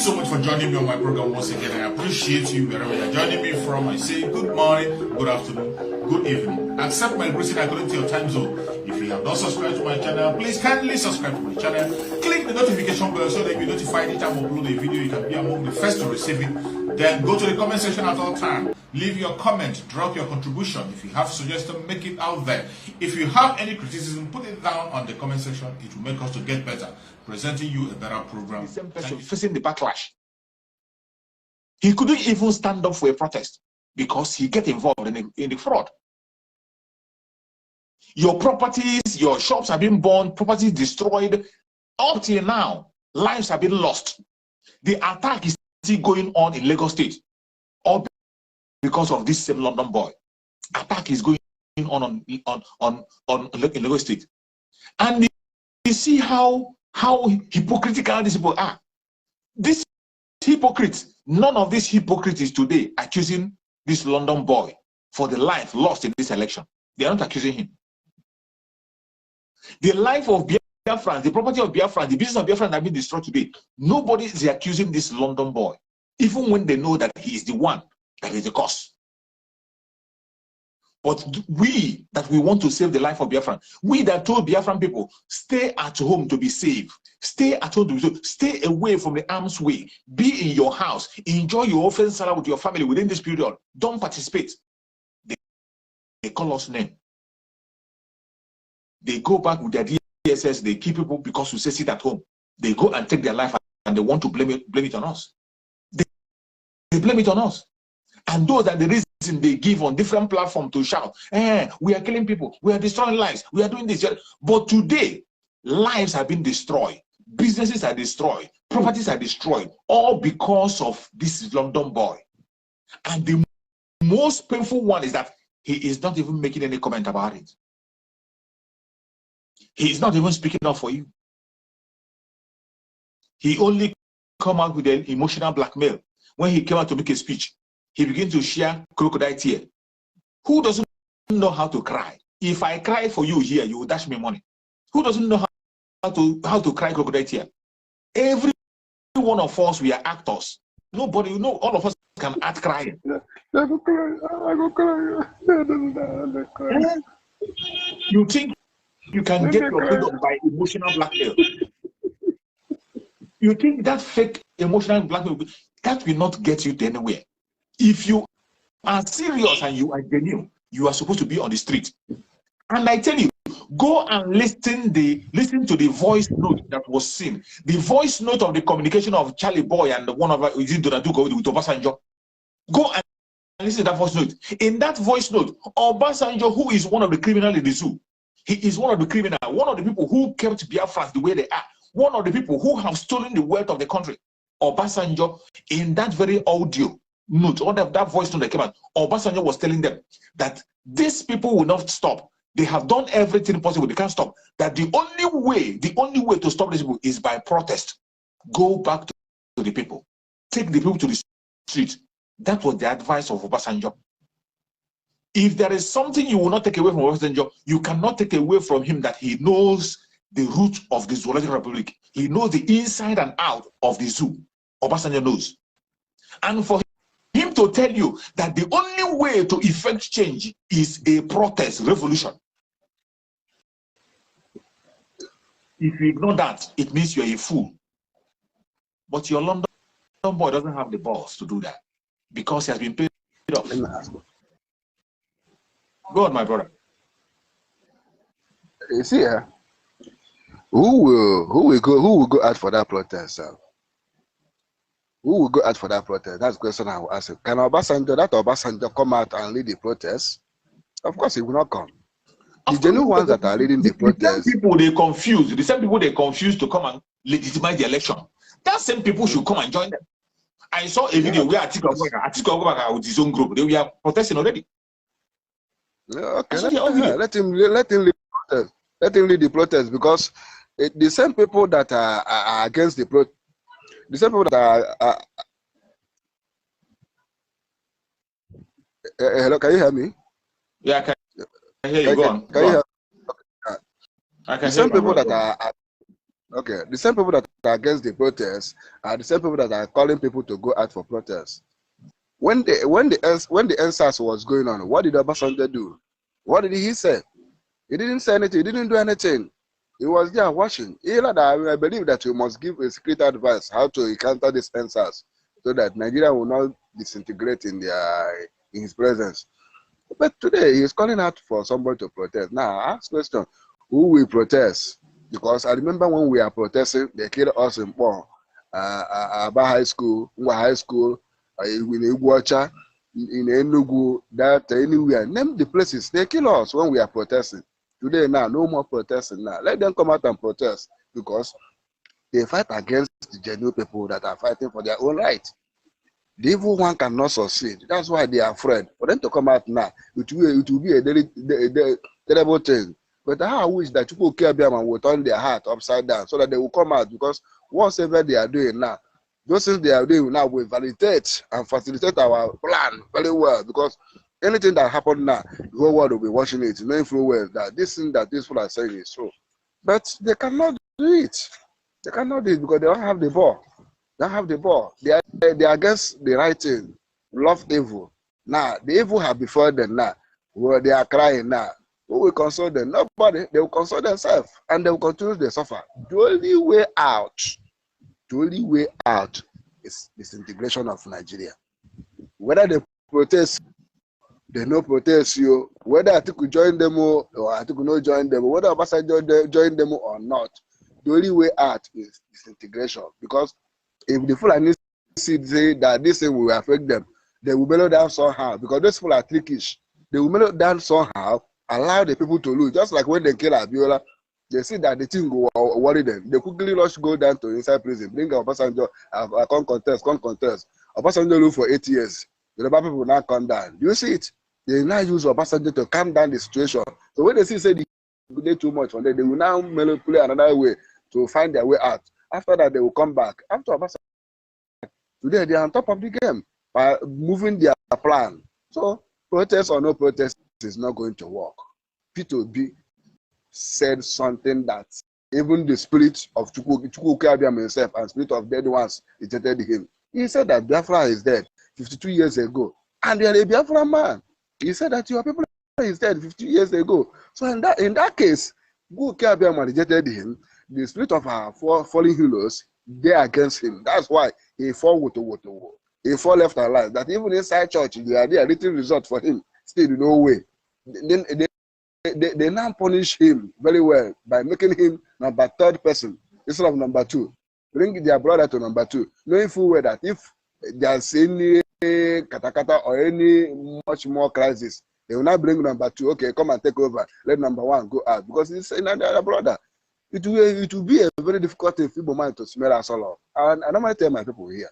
so much for joining me on my program once again. I appreciate you wherever you're joining me from. I say good morning, good afternoon, good evening. Accept my greeting according to your time zone. If you have not subscribed to my channel, please kindly subscribe to my channel. Click the notification bell so that you'll be notified anytime I upload a video. You can be among the first to receive it. Then go to the comment section at all times. Leave your comment, drop your contribution. If you have suggestions, make it out there. If you have any criticism, put it down on the comment section. It will make us to get better, presenting you a better program. The same person facing the backlash. He couldn't even stand up for a protest because he get involved in the fraud. Your properties, your shops have been burned, properties destroyed. Up till now, lives have been lost. The attack is still going on in Lagos State, all because of this same London boy. Attack is going on in Lagos State, and you see how hypocritical these people are. These hypocrites, none of these hypocrites is today accusing this London boy for the life lost in this election. They are not accusing him. The life of Biafra, the property of Biafra, the business of Biafra have been destroyed today. Nobody is accusing this London boy, even when they know that he is the one that is the cause. But we that we want to save the life of Biafran, we that told Biafran people, stay at home to be safe, stay at home to be safe, stay away from the arm's way, be in your house, enjoy your offense salad with your family within this period, don't participate. They call us name. They go back with their DSS, they keep people because we say sit at home. They go and take their life and they want to blame it on us. They blame it on us. And those are the reason they give on different platforms to shout, we are killing people, we are destroying lives, we are doing this. But today, lives have been destroyed, businesses are destroyed, properties are destroyed, all because of this London boy. And the most painful one is that he is not even making any comment about it. He is not even speaking up for you. He only come out with an emotional blackmail. When he came out to make a speech, he began to share crocodile tears. Who doesn't know how to cry? If I cry for you here, you will dash me money. Who doesn't know how to cry crocodile tears? Every one of us, we are actors. Nobody, all of us can act crying. I go cry. You think you can get your freedom by emotional blackmail? You think that fake emotional blackmail, that will not get you to anywhere. If you are serious and you are genuine, you are supposed to be on the street. And I tell you, go and listen to the voice note that was seen. The voice note of the communication of Charlie Boy and one of Donaduko with Obasanjo. Go and listen to that voice note. In that voice note, Obasanjo, who is one of the criminals in the zoo, he is one of the criminals, one of the people who kept Biafra the way they are, one of the people who have stolen the wealth of the country. Obasanjo, in that very audio note, or that voice note that came out, Obasanjo was telling them that these people will not stop. They have done everything possible. They can't stop. That the only way to stop these people is by protest. Go back to the people. Take the people to the street. That was the advice of Obasanjo. If there is something you will not take away from Obasanjo, you cannot take away from him that he knows the root of the Zoological Republic. He knows the inside and out of the zoo. Obasanjo knows. And for him to tell you that the only way to effect change is a protest revolution. If you ignore that, it means you're a fool. But your London boy doesn't have the balls to do that because he has been paid off. Go on, my brother. You see, who will go out for that protest? Who will go out for that protest? That's the question I will ask you. Can Obasanjo come out and lead the protest? Of course, he will not come. The genuine ones that are leading the protest. The same people they confuse to come and legitimize the election. That same people should come and join them. I saw a video where Atiku Abubakar with his own group, they were protesting already. Okay, let him lead the protest. Let him lead the protest because the same people that are against the protest, the same people that are hello, can you hear me? Yeah, I can hear you. Go on. Can you hear me? Okay. I can the same people that are Okay, the same people that are against the protests are the same people that are calling people to go out for protests. When the NSAS was going on, what did Obasanjo do? What did he say? He didn't say anything. He didn't do anything. He was there watching. I believe that you must give a secret advice how to encounter this NSAS so that Nigeria will not disintegrate in his presence. But today he is calling out for somebody to protest. Now I ask question: who will protest? Because I remember when we are protesting, they killed us in Aba High School, in Iguacha, in Enugu, that anywhere. Name the places. They kill us when we are protesting. Today now, no more protesting now. Let them come out and protest because they fight against the genuine people that are fighting for their own right. The evil one cannot succeed. That's why they are afraid. For them to come out now, it will be a terrible thing. But I wish that people care about and will turn their heart upside down so that they will come out, because whatever they are doing now, those things they are doing now will validate and facilitate our plan very well, because anything that happened now, the whole world will be watching it, knowing full well that this thing that these people are saying is true. But they cannot do it. They cannot do it because they don't have the ball. They don't have the ball. They are against the right thing, love evil. Now, the evil have before them now, where they are crying now. Who will console them? Nobody. They will console themselves and they will continue to suffer. The only way out is disintegration of Nigeria. Whether they protest, they no protest you. Whether I think we join them or I think we not join them, whether Obasanjo join them or not, the only way out is disintegration. Because if the Fulani say that this thing will affect them, they will mellow down somehow. Because those people are trickish. They will mellow down somehow, allow the people to lose. Just like when they kill Abiola, they see that the thing will worry them. They quickly go down to inside prison, bring Obasanjo, come contest. Obasanjo live for 8 years. The Yoruba people now come down. Do you see it? They now use Obasanjo to calm down the situation. So when they say they too much on them, they will now manipulate another way to find their way out. After that, they will come back. After Obasanjo, today they are on top of the game by moving their plan. So protest or no protest is not going to work. P2B said something that even the spirit of Chukwu Abiam himself and spirit of dead ones rejected him. He said that Biafra is dead 52 years ago. And they are a Biafra man. He said that your people is dead 50 years ago. So in that case, Chukwu Abiam rejected him. The spirit of our fallen heroes, they are against him. That's why he fought with he fought left and right. That even inside church, there are little result for him. Still no way. Then they now punish him very well by making him number 3rd person instead of number 2. Bring their brother to number 2, knowing full well that if there's any katakata or any much more crisis, they will now bring number 2. Okay, come and take over. Let number 1 go out because he's another brother. It will be a very difficult thing for man to smell us all off. And I normally tell my people here,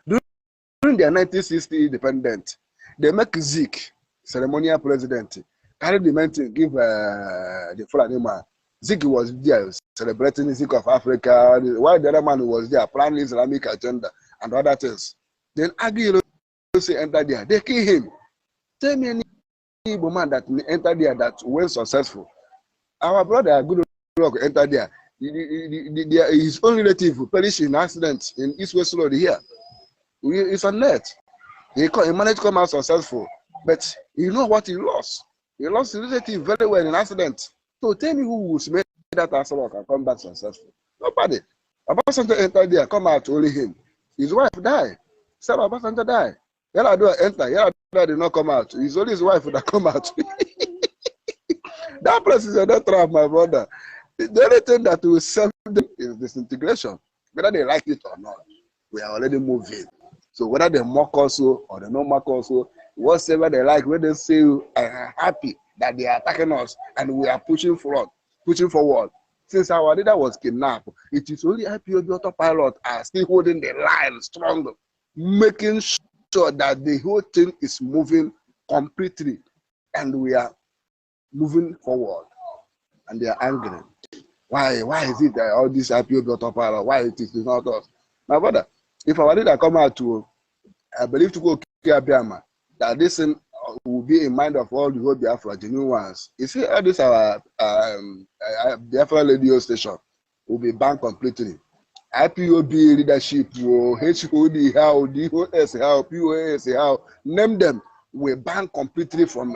during their 1960 independent, they make Zik ceremonial president. Carry the mountain, give the Fulani man. Zik was there celebrating the Zik of Africa, while the other man was there planning Islamic agenda and other things. Then Agi entered there. They kill him. Tell me any Igbo man that entered there that went successful. Our brother Good Rock entered there. His own relative perished in an accident in East West Road here. It's on net. He managed to come out successful, but you know what he lost? He lost his relative very well in an accident. So tell me who will make that accident and come back successful? Nobody. Obasanjo entered there, come out, only him. His wife died. Sam Obasanjo died. Yar'Adua enter. Yar'Adua did not come out. It's only his wife that come out. That place is a death trap, my brother. The only thing that will save them is disintegration. Whether they like it or not, we are already moving. So whether they mock us or they don't mock us, whatever they like, when they say are happy that they are attacking us and we are pushing forward. Since our leader was kidnapped, it is only IPOB autopilot are still holding the line strong, making sure that the whole thing is moving completely, and we are moving forward. And they are angry. Why is it that all this IPOB autopilot? Why it is not us? My brother, if our leader come out to, I believe to go Biafra, that this thing will be in mind of all the whole Biafra, genuine ones. You see, all this our Biafra radio station, will be banned completely. IPOB leadership, HOD, how, DOS, how, POS, how, name them, will ban completely from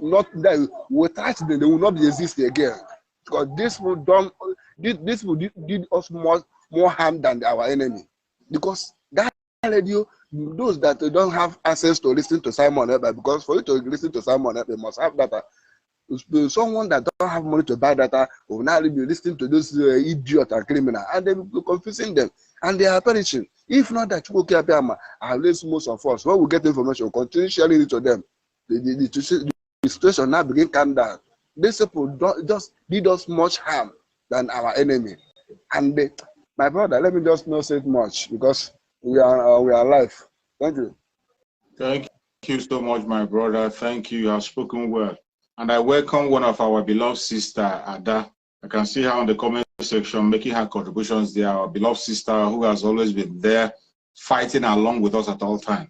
not that we touch them, they will not exist again. Because this will did us more harm than our enemy. Because that radio, those that don't have access to listen to Simon Ekpa, because for you to listen to Simon Ekpa, you must have data. Someone that don't have money to buy data will now be listening to those idiots and criminals, and they will be confusing them, and they are perishing. If not that, at least most of us, when we get information, we'll continue sharing it to them. The situation now begin calm down. These people just did us much harm than our enemy. And my brother, let me just not say much because we are alive. Thank you. Thank you so much, my brother. Thank you. You have spoken well. And I welcome one of our beloved sister, Ada. I can see her on the comment section making her contributions there. Our beloved sister who has always been there fighting along with us at all times.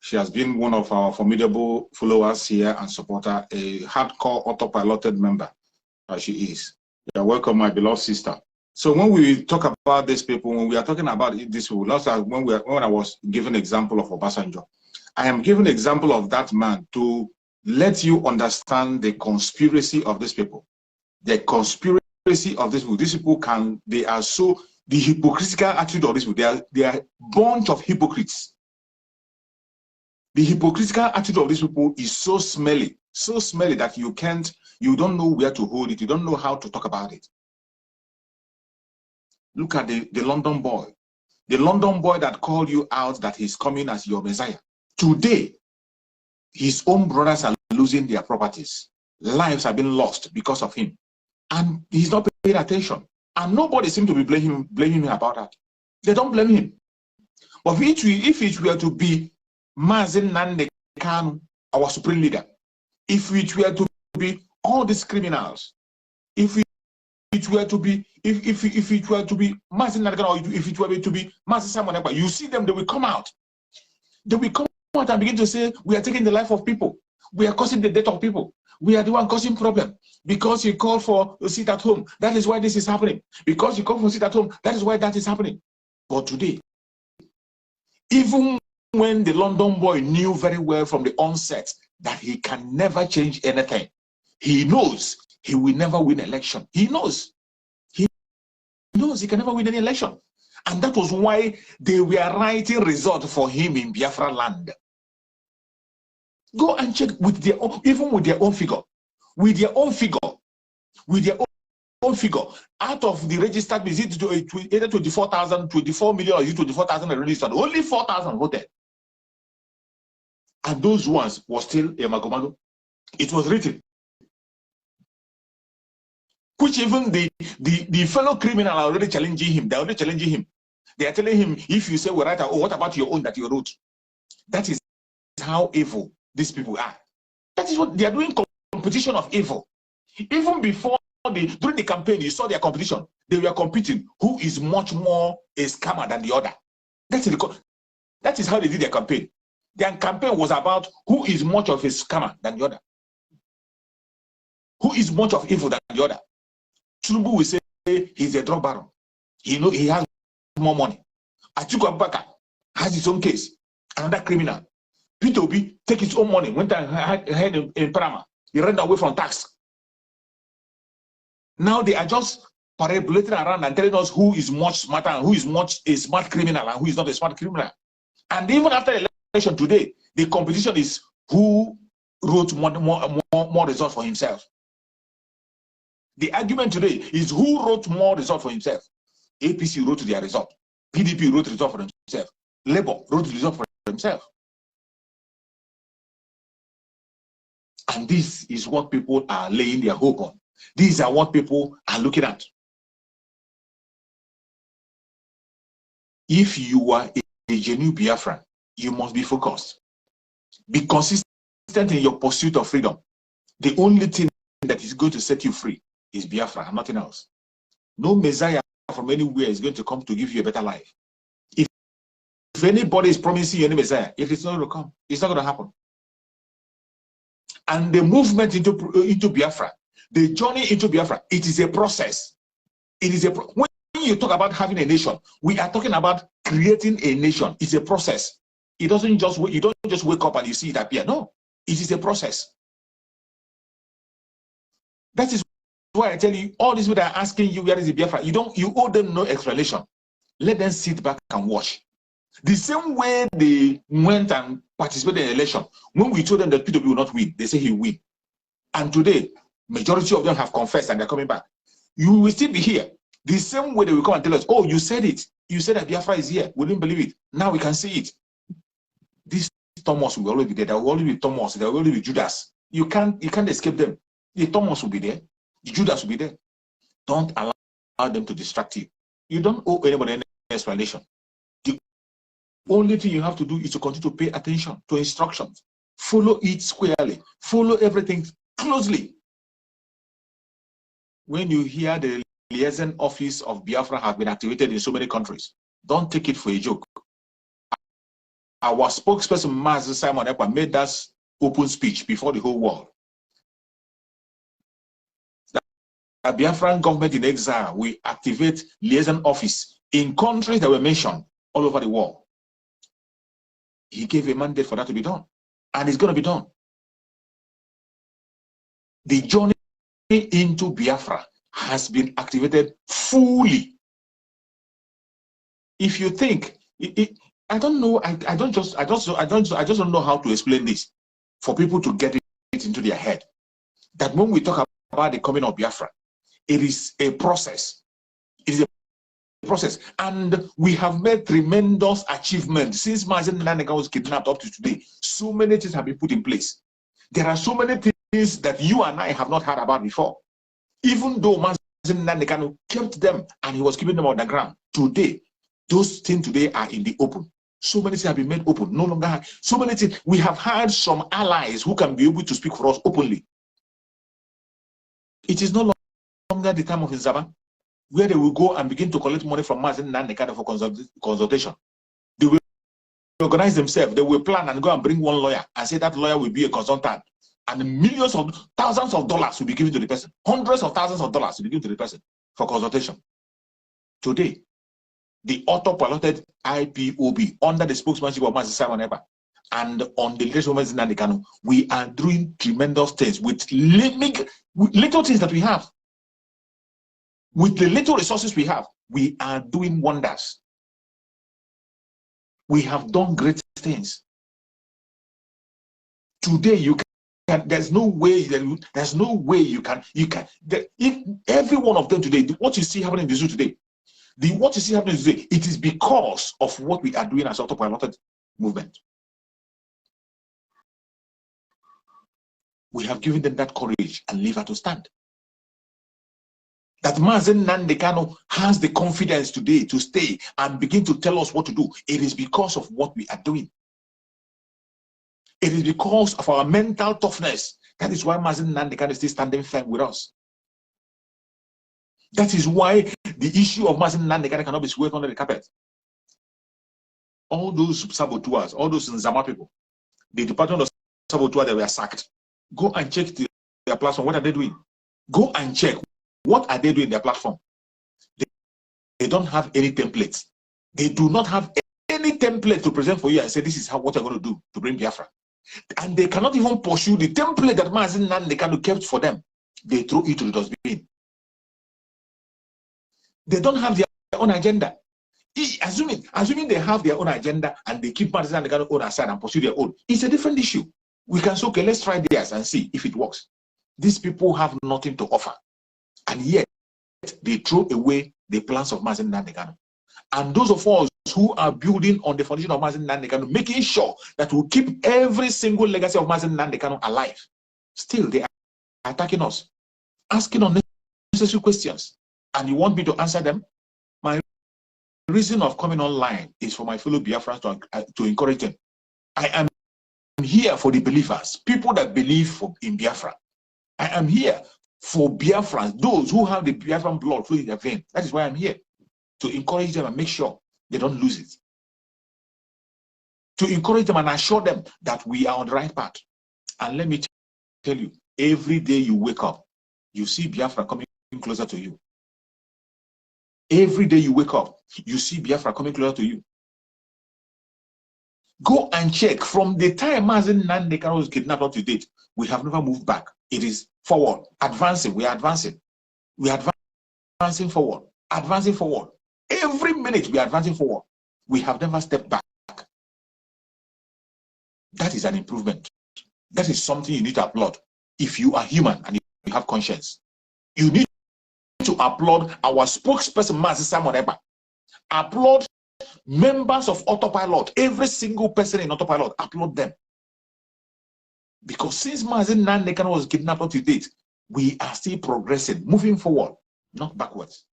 She has been one of our formidable followers here and supporter, a hardcore autopiloted member as she is. You are welcome, my beloved sister. So when we talk about these people, when we are talking about this people, last time when I was giving an example of Obasanjo, I am giving an example of that man to let you understand the conspiracy of these people. The conspiracy of these people. These people they are so, the hypocritical attitude of these people, they are a bunch of hypocrites. The hypocritical attitude of these people is so smelly that you don't know where to hold it. You don't know how to talk about it. Look at the London boy. The London boy that called you out that he's coming as your Messiah. Today, his own brothers are losing their properties. Lives have been lost because of him. And he's not paying attention. And nobody seems to be blaming him about that. They don't blame him. But if it were to be Mazen Nande Kanu, our supreme leader, if it were to be all these criminals, if it were to be Mazen Nande Kanu, or if it were to be Mazen Simon Ekpa, you see them, they will come out. They will come out and begin to say, we are taking the life of people. We are causing the death of people. We are the one causing problem. Because you call for a seat at home, that is why this is happening. Because you call for a seat at home, that is why that is happening. But today, even when the London boy knew very well from the onset that he can never change anything, he knows he will never win election. He knows he can never win any election. And that was why they were writing results for him in Biafra land. Go and check with their own, even with their own figure. With their own figure. With their own figure. Out of the registered, is it either 24,000, 24 million, or is it 24,000 registered? Only 4,000 voted. And those ones were still a Magomago. It was written. Which even the fellow criminal are already challenging him. They're already challenging him. They are telling him, if you say we're right, oh, what about your own that you wrote? That is how evil these people are. That is what they are doing, competition of evil. Even before during the campaign, you saw their competition. They were competing. Who is much more a scammer than the other? That is how they did their campaign. Their campaign was about who is much of a scammer than the other. Who is much of evil than the other. Tinubu will say he's a drug baron. He has more money. Atiku Abubakar has his own case. Another criminal. Peter Obi take his own money. Went and had in Panama. He ran away from tax. Now they are just parabolating around and telling us who is much smarter and who is much a smart criminal and who is not a smart criminal. And even after the election today, the competition is who wrote more results for himself. The argument today is who wrote more results for himself. APC wrote their result. PDP wrote the result for himself. Labour wrote the result for himself. And this is what people are laying their hope on. These are what people are looking at. If you are a genuine Biafran, you must be focused. Be consistent in your pursuit of freedom. The only thing that is going to set you free is Biafra and nothing else. No Messiah from anywhere is going to come to give you a better life. If anybody is promising you any Messiah, if it's not going to come, it's not going to happen. And the movement into Biafra, the journey into Biafra, it is a process. It is when you talk about having a nation, we are talking about creating a nation. It's a process. It doesn't just, you don't just wake up and you see it appear. No, it is a process. That is why I tell you, all these people that are asking you, where is the Biafra? You owe them no explanation. Let them sit back and watch. The same way they went and participated in the election, when we told them that PWP will not win, they say he will win. And today, majority of them have confessed and they're coming back. You will still be here. The same way they will come and tell us, oh, you said it. You said that Biafra is here. We didn't believe it. Now we can see it. This Thomas will always be there. There will always be Thomas. There will always be Judas. You can't escape them. The Thomas will be there. The Judas will be there. Don't allow them to distract you. You don't owe anybody any explanation. The only thing you have to do is to continue to pay attention to instructions. Follow it squarely. Follow everything closely. When you hear the liaison office of Biafra have been activated in so many countries, don't take it for a joke. Our spokesperson, Master Simone Ekpa, made that open speech before the whole world. The Biafran government in exile will activate liaison office in countries that were mentioned all over the world. He gave a mandate for that to be done, and it's going to be done. The journey into Biafra has been activated fully. If you think, I don't know, I just don't know how to explain this for people to get it into their head. That when we talk about the coming of Biafra, it is a process. It is a process, and we have made tremendous achievements since Mazen Naneka was kidnapped up to today. So many things have been put in place. There are so many things that you and I have not heard about before. Even though Mazen Naneka kept them and he was keeping them on the ground, today, those things today are in the open. So many things have been made open. No longer so many things. We have had some allies who can be able to speak for us openly. It is no longer the time of Nzaba, where they will go and begin to collect money from Mazen Naneka for consultation. They will organize themselves. They will plan and go and bring one lawyer and say that lawyer will be a consultant. And millions of thousands of dollars will be given to the person. Hundreds of thousands of dollars will be given to the person for consultation. Today, the auto-piloted IPOB under the spokesmanship of Master Simone Ekpa and on the leadership of Mazen Naneka, we are doing tremendous things with little things that we have. With the little resources we have, we are doing wonders. We have done great things. Today, you can, there's no way you can, if every one of them today, what you see happening in the zoo today, what you see happening today, it is because of what we are doing as autopiloted movement. We have given them that courage and leave her to stand. That Mazen Naneka has the confidence today to stay and begin to tell us what to do. It is because of what we are doing. It is because of our mental toughness. That is why Mazen Naneka is still standing firm with us. That is why the issue of Mazen Naneka cannot be swept under the carpet. All those saboteurs, all those Nzama people, the Department of Saboteur, they were sacked. Go and check their platform. What are they doing? Go and check. What are they doing in their platform? They don't have any templates. They do not have any template to present for you and say, this is what you're going to do to bring Biafra. And they cannot even pursue the template that Mazen Naneka kept for them. They throw it to the dustbin. They don't have their own agenda. Assuming they have their own agenda and they keep Mazen Naneka own aside and pursue their own, it's a different issue. We can say, okay, let's try theirs and see if it works. These people have nothing to offer. And yet, they throw away the plans of Mazen Naneka. And those of us who are building on the foundation of Mazen Naneka, making sure that we keep every single legacy of Mazen Naneka alive, still they are attacking us, asking unnecessary questions. And you want me to answer them? My reason of coming online is for my fellow Biafrans to encourage them. I am here for the believers, people that believe in Biafra. I am here for Biafrans, those who have the Biafran blood flowing in their veins. That is why I'm here, to encourage them and make sure they don't lose it. To encourage them and assure them that we are on the right path. And let me tell you, every day you wake up, you see Biafra coming closer to you. Every day you wake up, you see Biafra coming closer to you. Go and check. From the time Mazen Nandekano was kidnapped up to date, we have never moved back. It is forward, advancing. We are advancing. We are advancing forward, advancing forward. Every minute we are advancing forward. We have never stepped back. That is an improvement. That is something you need to applaud. If you are human and you have conscience, you need to applaud our spokesperson, Mazi Simone Ekpa. Applaud members of Autopilot, every single person in Autopilot, applaud them. Because since Mazi Nandekano was kidnapped up to date, we are still progressing, moving forward, not backwards.